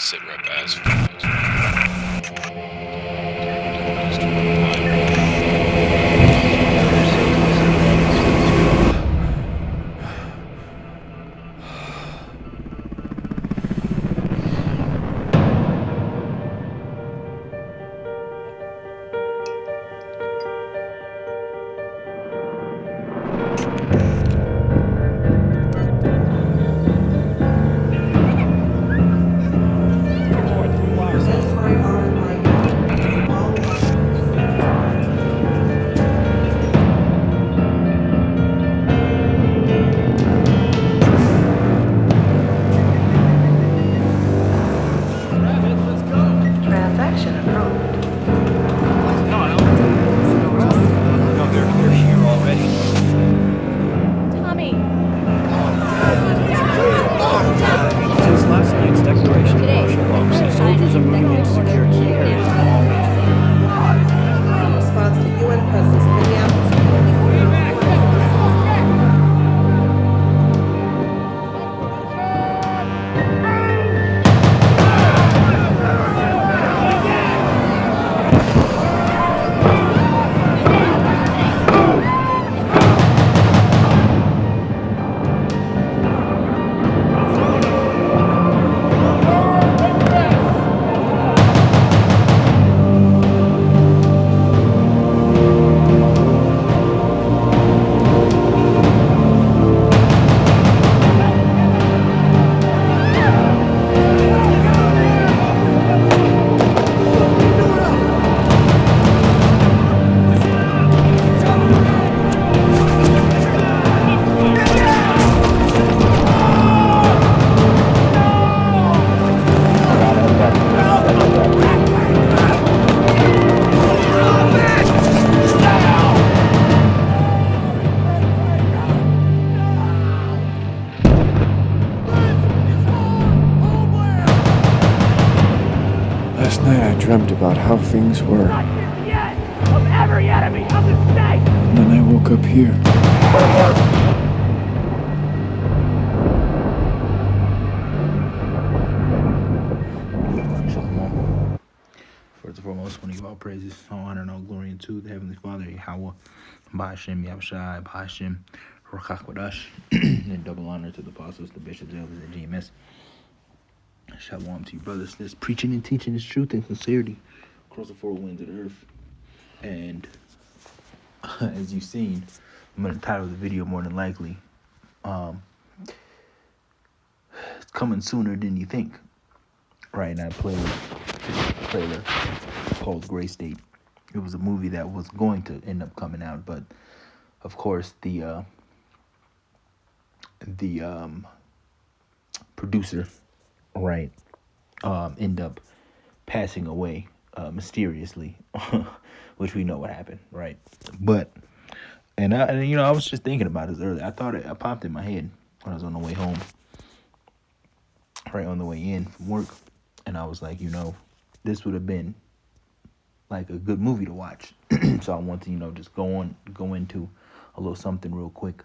sit rep as Transaction approved. No, they're here already. Tommy! Since last night's declaration of Today, martial law, the soldiers are moving in to secure key areas in all major In response to UN presence in Minneapolis. Last night I dreamt about how things were. Of every enemy of the state! And then I woke up here. Shalom. First and foremost, want to give all praises, all honor, and all glory unto the Heavenly Father, Yahweh, Ba'ashem, Yahushai, Ba'ashem, Ruach HaKodesh, and double honor to the apostles, the bishops, elders, and GMS. Shalom to you, brothers. That's preaching and teaching His truth and sincerity across the four winds of the earth. And as you've seen, I'm going to title the video more than likely, it's coming sooner than you think. Right, and I played a trailer called Gray State. It was a movie that was going to end up coming out, but of course the producer, right, end up passing away mysteriously, which we know what happened, right? But I was just thinking about this earlier. I thought it popped in my head when I was on the way home, right on the way in from work, and I was like, this would have been like a good movie to watch. So I want to, just go into a little something real quick,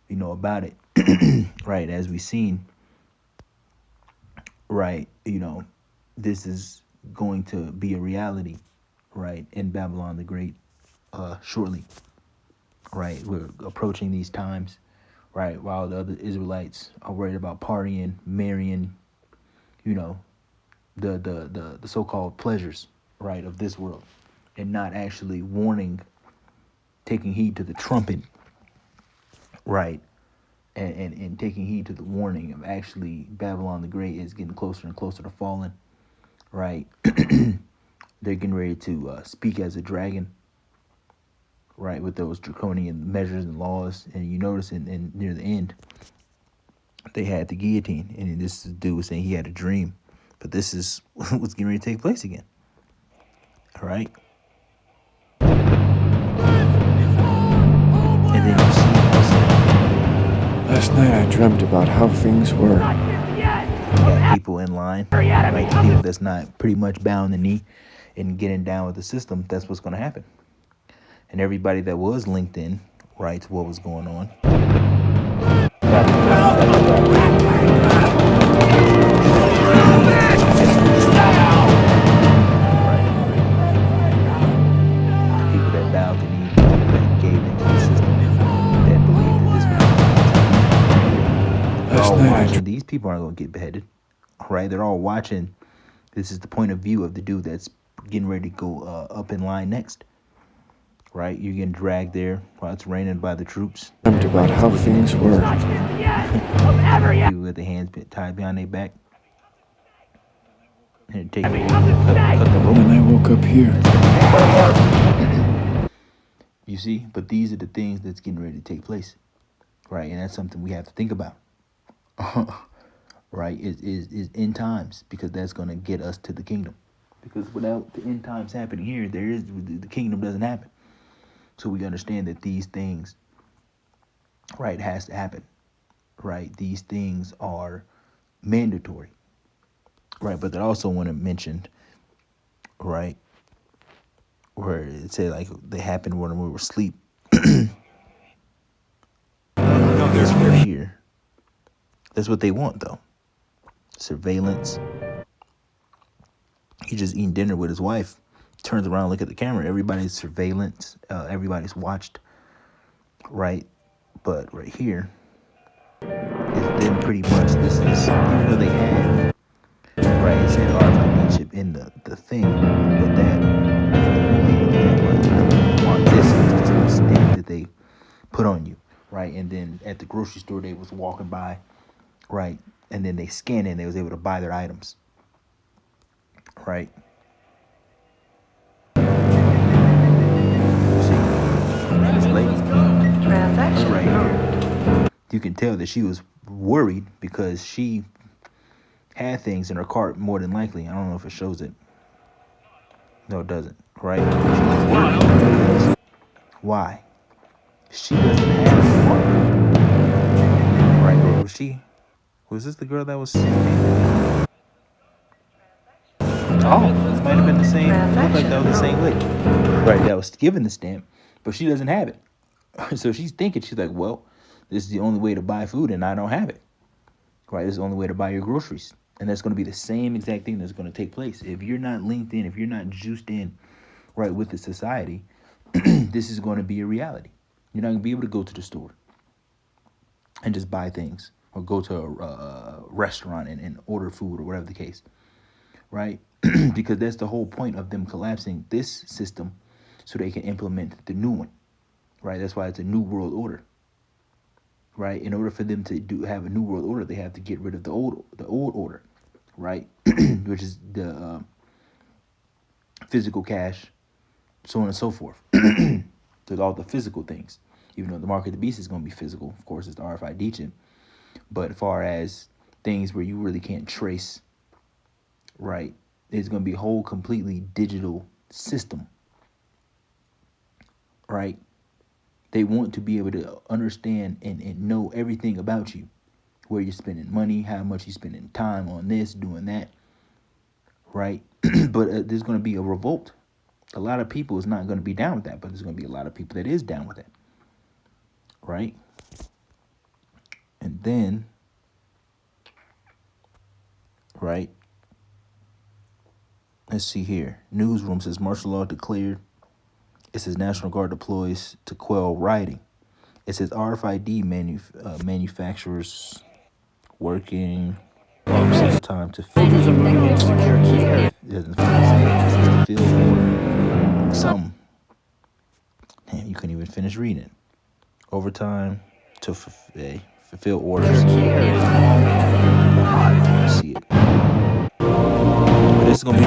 about it, right? As we've seen, right, this is going to be a reality, right, in Babylon the Great, shortly, right? We're approaching these times, right, while the other Israelites are worried about partying, marrying, the so-called pleasures, right, of this world, and not actually taking heed to the trumpet, right, and taking heed to the warning of actually Babylon the Great is getting closer and closer to falling, right? They're getting ready to speak as a dragon, right, with those draconian measures and laws. And you notice in near the end, they had the guillotine, and this dude was saying he had a dream, but this is what's getting ready to take place again. All right. And then you see Last night I dreamt about how things were. you got people in line, right? The people that's not pretty much bowing the knee and getting down with the system. That's what's going to happen. And everybody that was linked in, right, to what was going on. Last all night I watching. These people aren't going to get beheaded, right? They're all watching. This is the point of view of the dude that's getting ready to go up in line next, right? You're getting dragged there while it's raining by the troops. dreamt about how things were. Such is the end of every People with their hands tied behind their back. And take enemy cut of the state. the rope. And I woke up here. You see? But these are the things that's getting ready to take place, right? And that's something we have to think about, right? Is end times, because that's going to get us to the kingdom. Because without the end times happening here, the kingdom doesn't happen. So we understand that these things, right, has to happen, right? These things are mandatory, right? But I also want to mention, right, where it said like they happened when we were asleep. This right here, that's what they want though. Surveillance. He's just eating dinner with his wife. Turns around, look at the camera. Everybody's surveillance. Everybody's watched, right? But right here, it's them pretty much. This is, even though they had, right, it said RFID chip in the thing, but that this is just a stamp that they put on you, right? And then at the grocery store, they was walking by, right? And then they scanned it and they was able to buy their items, right? This lady, Transaction. right here, you can tell that she was worried because she had things in her cart more than likely. I don't know if it shows it. No, it doesn't, right? She was worried because, why? She doesn't have a cart, right? Or was this the girl that was Oh, this might have been the same. It looked like that was the same lady, right? That was given the stamp, but she doesn't have it. So she's thinking, she's like, well, this is the only way to buy food, and I don't have it. Right? This is the only way to buy your groceries, and that's going to be the same exact thing that's going to take place if you're not linked in, if you're not juiced in, right, with the society. This is going to be a reality. You're not going to be able to go to the store and just buy things, or go to a restaurant and order food, or whatever the case, right? Because that's the whole point of them collapsing this system, so they can implement the new one, right? That's why it's a new world order, right? In order for them to have a new world order, they have to get rid of the old order, right? Which is the physical cash, so on and so forth. So all the physical things, even though the mark of the beast is going to be physical, of course, it's the RFID chip. But as far as things where you really can't trace, right, it's going to be a whole completely digital system, right? They want to be able to understand and know everything about you, where you're spending money, how much you're spending time on this, doing that, right? But there's going to be a revolt. A lot of people is not going to be down with that, but there's going to be a lot of people that is down with it, right? And then, right, let's see here. Newsroom says martial law declared. It says National Guard deploys to quell rioting. It says RFID manufacturers working time to fill. It doesn't feel or some. Damn, you couldn't even finish reading it. Overtime to fulfill orders. See it. But this is gonna be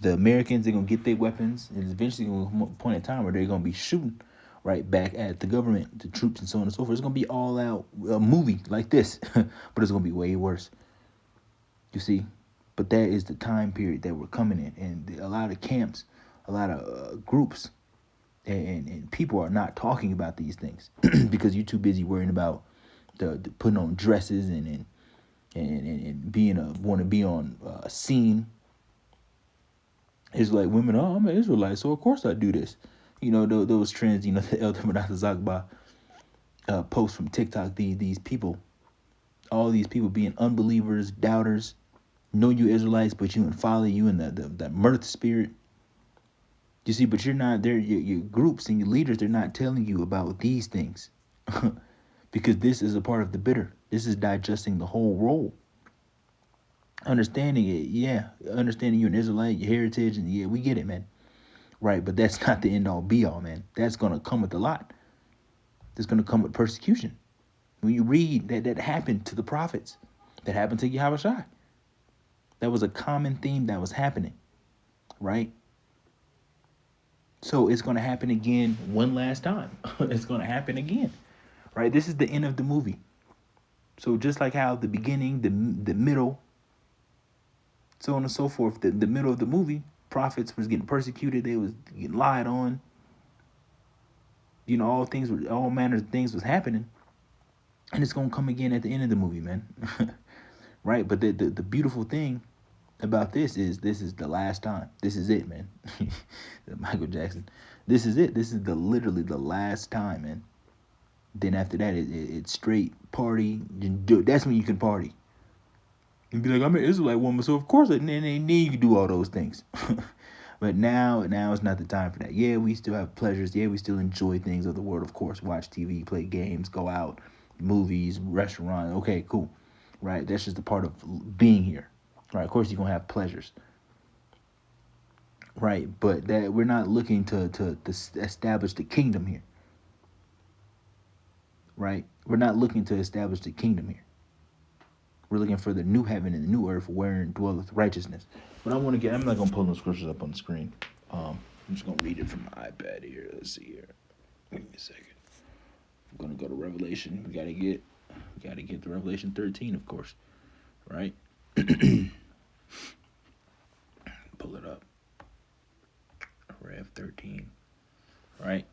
the Americans. They're gonna get their weapons, and eventually gonna come a point in time where they're gonna be shooting right back at the government, the troops, and so on and so forth. It's gonna be all out a movie like this, but it's gonna be way worse. You see, but that is the time period that we're coming in, and a lot of camps, a lot of groups, and people are not talking about these things because you're too busy worrying about the putting on dresses and being want to be on a scene. It's like women, oh, I'm an Israelite, so of course I do this. You know, those trends, you know, the Elder Menachem Zagba posts from TikTok, these people, all these people being unbelievers, doubters, know you Israelites, but you and follow you in the mirth spirit. You see, but you're not there. Your groups and your leaders, they're not telling you about these things because this is a part of the bitter. This is digesting the whole roll. Understanding it, yeah. Understanding you're an Israelite, your heritage, and yeah, we get it, man. Right, but that's not the end all be all, man. That's gonna come with a lot. That's gonna come with persecution. When you read that happened to the prophets, that happened to Yahushua. That was a common theme that was happening, right? So it's gonna happen again one last time. It's gonna happen again, right? This is the end of the movie. So just like how the beginning, the middle, so on and so forth, the middle of the movie, prophets was getting persecuted, they was getting lied on. You know, all manners of things was happening. And it's gonna come again at the end of the movie, man. Right? But the beautiful thing about this is the last time. This is it, man. Michael Jackson. This is it. This is literally the last time, man. Then after that, it's straight party. That's when you can party. And be like, I'm an Israelite woman, so of course, and then you can do all those things. But now is not the time for that. Yeah, we still have pleasures. Yeah, we still enjoy things of the world, of course. Watch TV, play games, go out, movies, restaurant. Okay, cool. Right? That's just a part of being here. Right? Of course, you're going to have pleasures. Right? But that we're not looking to establish the kingdom here. Right? We're not looking to establish the kingdom here. We're looking for the new heaven and the new earth wherein dwelleth righteousness. But I'm not going to pull no scriptures up on the screen. I'm just going to read it from my iPad here. Let's see here. Give me a second. I'm going to go to Revelation. We got to get to Revelation 13, of course. Right? Pull it up. Rev 13. Right?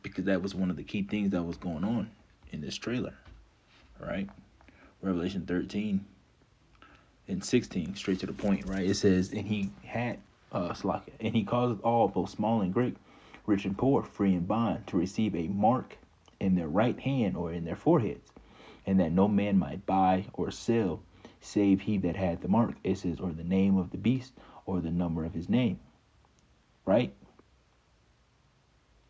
Because that was one of the key things that was going on in this trailer. Right? Revelation 13 and 16, straight to the point, right? It says, and he had and he causeth all, both small and great, rich and poor, free and bond, to receive a mark in their right hand or in their foreheads, and that no man might buy or sell, save he that had the mark. It says, or the name of the beast, or the number of his name. Right?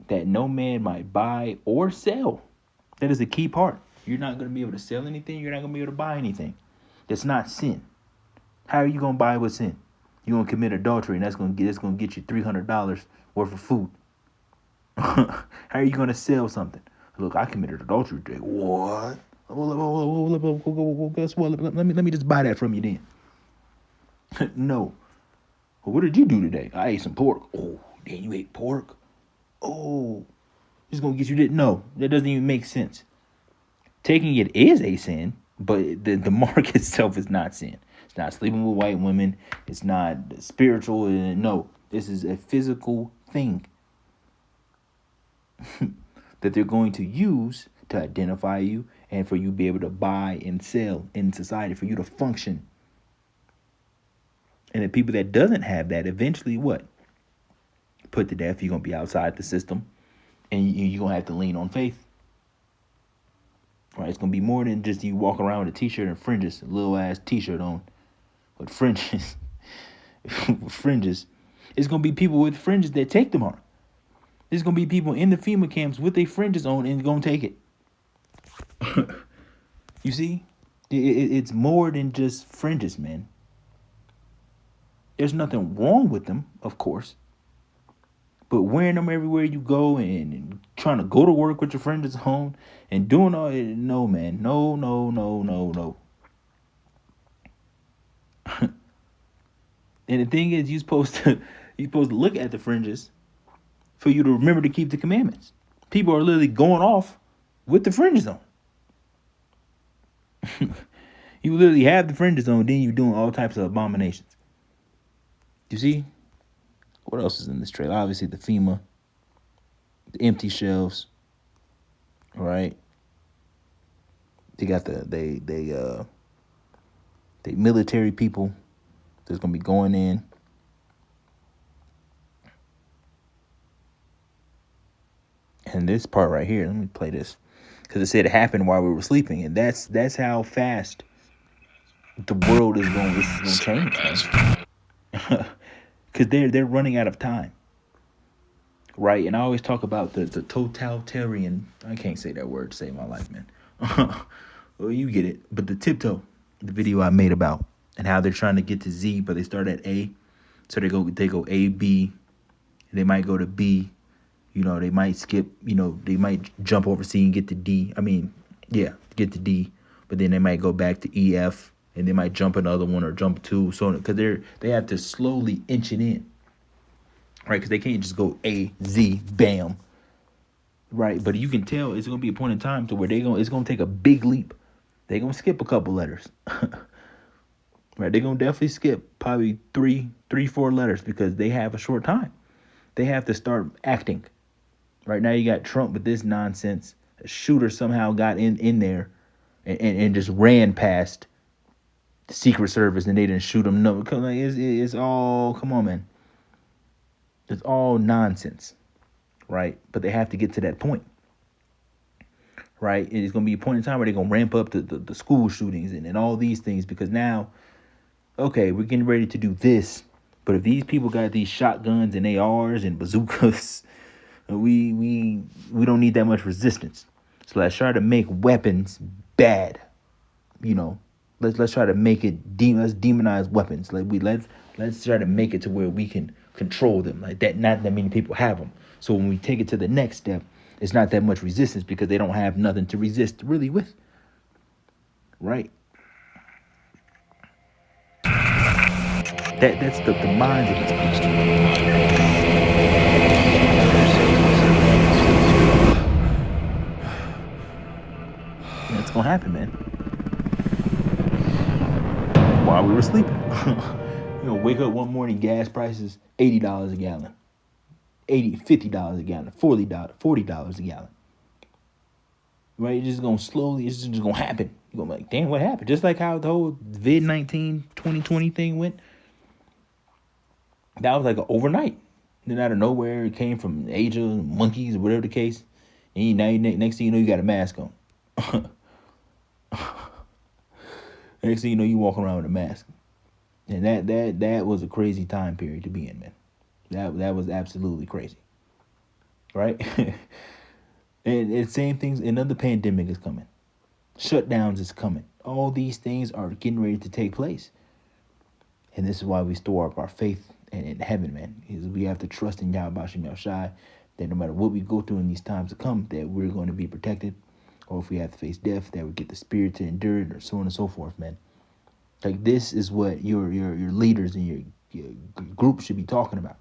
That no man might buy or sell. That is a key part. You're not going to be able to sell anything. You're not going to be able to buy anything. That's not sin. How are you going to buy with sin? You're going to commit adultery, and that's going to get you $300 worth of food. How are you going to sell something? Look, I committed adultery today. What? Guess what? Let me just buy that from you then. No. Well, what did you do today? I ate some pork. Oh, then you ate pork? Oh, it's going to get you that. No, that doesn't even make sense. Taking it is a sin, but the mark itself is not sin. It's not sleeping with white women. It's not spiritual. No, this is a physical thing that they're going to use to identify you and for you to be able to buy and sell in society, for you to function. And the people that doesn't have that, eventually what? Put to death. You're going to be outside the system, and you're going to have to lean on faith. Right? It's going to be more than just you walk around with a t-shirt and fringes, a little ass t-shirt on with fringes. Fringes. It's going to be people with fringes that take the mark. There's going to be people in the FEMA camps with their fringes on and going to take it. You see? It's more than just fringes, man. There's nothing wrong with them, of course. But wearing them everywhere you go and trying to go to work with your fringes on and doing all it, no, man. No. And the thing is, you're supposed to look at the fringes for you to remember to keep the commandments. People are literally going off with the fringes on. You literally have the fringes on, then you're doing all types of abominations. You see? What else is in this trailer? Obviously the FEMA, the empty shelves, right? They got the military people that's gonna be going in. And this part right here, let me play this, because it said it happened while we were sleeping, and that's how fast the world is going to change, man. Because they're running out of time, right? And I always talk about the totalitarian. I can't say that word to save my life, man. Well, you get it. But the tiptoe, the video I made about and how they're trying to get to Z, but they start at A. So they go A, B, they might go to B, they might skip, they might jump over C and get to D. I mean, yeah, get to D, but then they might go back to E, F, and they might jump another one or jump two, so because they have to slowly inch it in, right? Because they can't just go A, Z, bam, right? But you can tell it's gonna be a point in time to where it's gonna take a big leap. They're gonna skip a couple letters, right? They're gonna definitely skip probably three, 4 letters because they have a short time. They have to start acting. Right now you got Trump with this nonsense. A shooter somehow got in there and just ran past the Secret Service and they didn't shoot him. No, it's all, come on, man. It's all nonsense, right? But they have to get to that point, right? It's going to be a point in time where they're going to ramp up the school shootings and all these things because now, okay, we're getting ready to do this. But if these people got these shotguns and ARs and bazookas, we don't need that much resistance. So let's try to make weapons bad. Let's try to make it let's demonize weapons. Let's try to make it to where we can control them. Like that, not that many people have them. So when we take it to the next step, it's not that much resistance because they don't have nothing to resist really with. Right? That's the minds of these people. It's gonna happen, man. While we were sleeping. Wake up one morning, gas prices $80 a gallon. $50 a gallon, $40 a gallon. Right? It's just gonna slowly, it's just gonna happen. You're gonna be like, damn, what happened? Just like how the whole COVID-19 2020 thing went. That was like an overnight. Then out of nowhere, it came from Asia, monkeys, or whatever the case. And next thing you know, you got a mask on. Next thing you know, you walk around with a mask. And that was a crazy time period to be in, man. That was absolutely crazy. Right? and same things, another pandemic is coming. Shutdowns is coming. All these things are getting ready to take place. And this is why we store up our faith in heaven, man. Is we have to trust in Yahweh Bashim Yahushai that no matter what we go through in these times to come, that we're going to be protected. Or if we have to face death, that we get the spirit to endure it, or so on and so forth, man. Like this is what your leaders and your group should be talking about.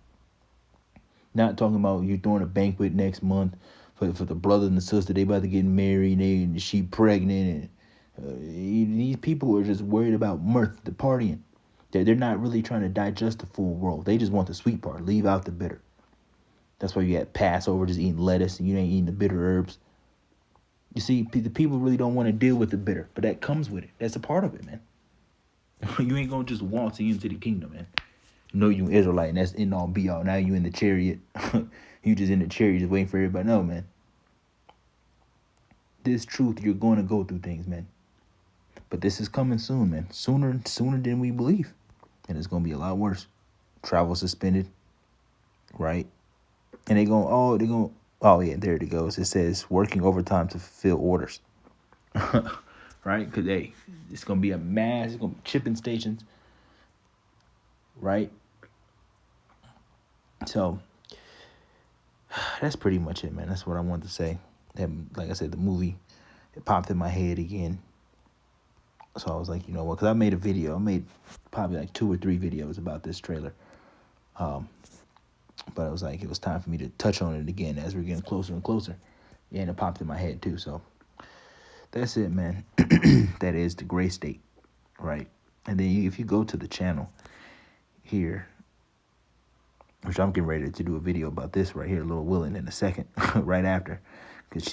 Not talking about you throwing a banquet next month for the brother and the sister. They about to get married and she pregnant. And these people are just worried about mirth, the partying. They're not really trying to digest the full world. They just want the sweet part. Leave out the bitter. That's why you got Passover just eating lettuce and you ain't eating the bitter herbs. You see, the people really don't want to deal with the bitter, but that comes with it. That's a part of it, man. You ain't going to just waltz into the kingdom, man. You an Israelite, and that's end all be all. Now you in the chariot. You just in the chariot just waiting for everybody. No, man. This truth, you're going to go through things, man. But this is coming soon, man. Sooner than we believe. And it's going to be a lot worse. Travel suspended, right? And oh, yeah, there it goes. It says working overtime to fulfill orders. Right? Because, hey, it's going to be a mass. It's going to be chipping stations. Right? So, that's pretty much it, man. That's what I wanted to say. Like I said, the movie, it popped in my head again. So I was like, you know what? Because I made a video. I made probably like 2 or 3 videos about this trailer. But it was like, it was time for me to touch on it again as we're getting closer and closer. And it popped in my head too. So that's it, man. That is the gray state, right? And then if you go to the channel here, which I'm getting ready to do a video about this right here, Lil Willin, in a second, right after. Because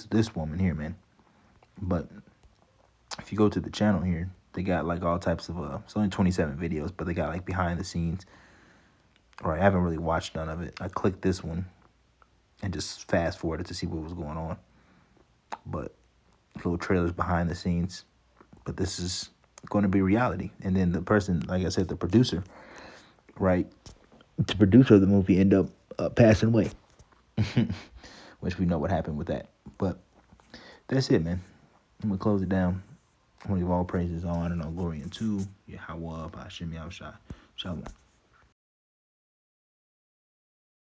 this woman here, man. But if you go to the channel here, they got like all types of, it's only 27 videos, but they got like behind the scenes. Right, I haven't really watched none of it. I clicked this one and just fast forwarded to see what was going on. But little trailers behind the scenes. But this is going to be reality. And then the person, like I said, the producer, right, the producer of the movie ended up passing away. Which we know what happened with that. But that's it, man. I'm gonna close it down. I'm gonna give all praises, all honor, and all glory unto Yahweh, Ba'ashem Yahushua. Shalom.